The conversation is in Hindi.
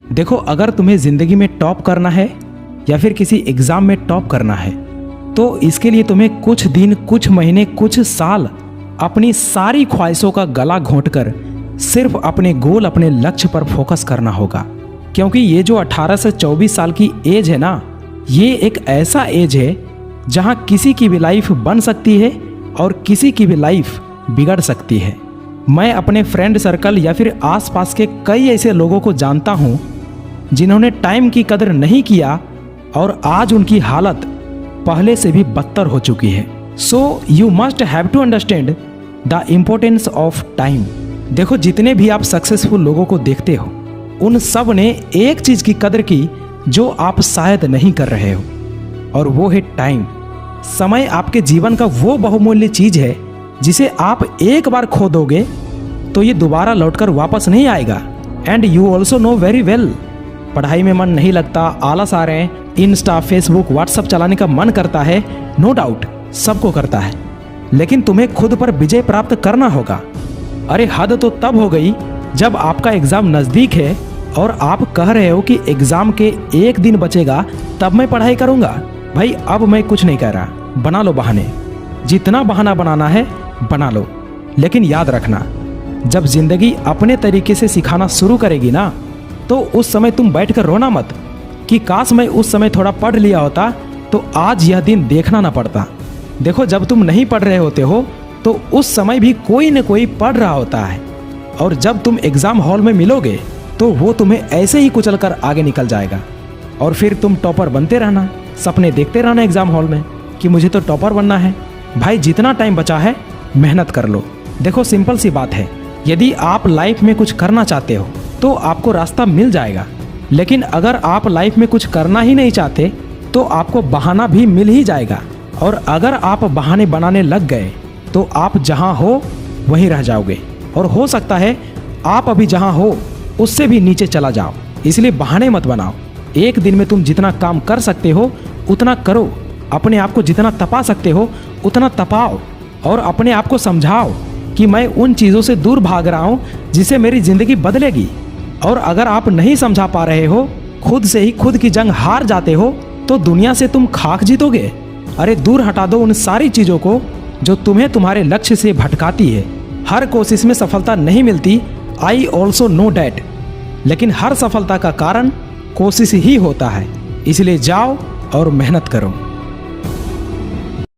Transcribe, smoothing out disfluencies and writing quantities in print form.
देखो, अगर तुम्हें ज़िंदगी में टॉप करना है या फिर किसी एग्ज़ाम में टॉप करना है तो इसके लिए तुम्हें कुछ दिन, कुछ महीने, कुछ साल अपनी सारी ख्वाहिशों का गला घोंटकर सिर्फ अपने गोल, अपने लक्ष्य पर फोकस करना होगा। क्योंकि ये जो 18 से 24 साल की एज है ना, ये एक ऐसा एज है जहाँ किसी की भी लाइफ बन सकती है और किसी की भी लाइफ बिगड़ सकती है। मैं अपने फ्रेंड सर्कल या फिर आसपास के कई ऐसे लोगों को जानता हूँ जिन्होंने टाइम की कदर नहीं किया और आज उनकी हालत पहले से भी बदतर हो चुकी है। So you must have to understand the importance of time. देखो, जितने भी आप सक्सेसफुल लोगों को देखते हो उन सब ने एक चीज़ की कदर की जो आप शायद नहीं कर रहे हो, और वो है टाइम। समय आपके जीवन का वो बहुमूल्य चीज़ है जिसे आप एक बार खो दोगे तो ये दोबारा लौटकर वापस नहीं आएगा। And you also know very well, पढ़ाई में मन नहीं लगता, आलस आ रहे हैं, इंस्टा, फेसबुक, व्हाट्सअप चलाने का मन करता है, नो डाउट सबको करता है, लेकिन तुम्हें खुद पर विजय प्राप्त करना होगा। अरे हद तो तब हो गई जब आपका एग्ज़ाम नज़दीक है और आप कह रहे हो कि एग्ज़ाम के एक दिन बचेगा तब मैं पढ़ाई करूँगा। भाई अब मैं कुछ नहीं कह रहा, बना लो बहाने, जितना बहाना बनाना है बना लो, लेकिन याद रखना जब ज़िंदगी अपने तरीके से सिखाना शुरू करेगी ना तो उस समय तुम बैठकर रोना मत कि काश मैं उस समय थोड़ा पढ़ लिया होता तो आज यह दिन देखना ना पड़ता। देखो, जब तुम नहीं पढ़ रहे होते हो तो उस समय भी कोई न कोई पढ़ रहा होता है, और जब तुम एग्ज़ाम हॉल में मिलोगे तो वो तुम्हें ऐसे ही कुचल कर आगे निकल जाएगा, और फिर तुम टॉपर बनते रहना, सपने देखते रहना एग्ज़ाम हॉल में कि मुझे तो टॉपर बनना है। भाई जितना टाइम बचा है मेहनत कर लो। देखो, सिंपल सी बात है, यदि आप लाइफ में कुछ करना चाहते हो तो आपको रास्ता मिल जाएगा, लेकिन अगर आप लाइफ में कुछ करना ही नहीं चाहते तो आपको बहाना भी मिल ही जाएगा, और अगर आप बहाने बनाने लग गए तो आप जहां हो वहीं रह जाओगे, और हो सकता है आप अभी जहां हो उससे भी नीचे चला जाओ। इसलिए बहाने मत बनाओ। एक दिन में तुम जितना काम कर सकते हो उतना करो, अपने आप को जितना तपा सकते हो उतना तपाओ, और अपने आप को समझाओ कि मैं उन चीज़ों से दूर भाग रहा हूँ जिससे मेरी ज़िंदगी बदलेगी। और अगर आप नहीं समझा पा रहे हो, खुद से ही खुद की जंग हार जाते हो, तो दुनिया से तुम खाक जीतोगे। अरे दूर हटा दो उन सारी चीज़ों को जो तुम्हें तुम्हारे लक्ष्य से भटकाती है। हर कोशिश में सफलता नहीं मिलती, आई ऑल्सो नो डैट, लेकिन हर सफलता का कारण कोशिश ही होता है। इसलिए जाओ और मेहनत करो।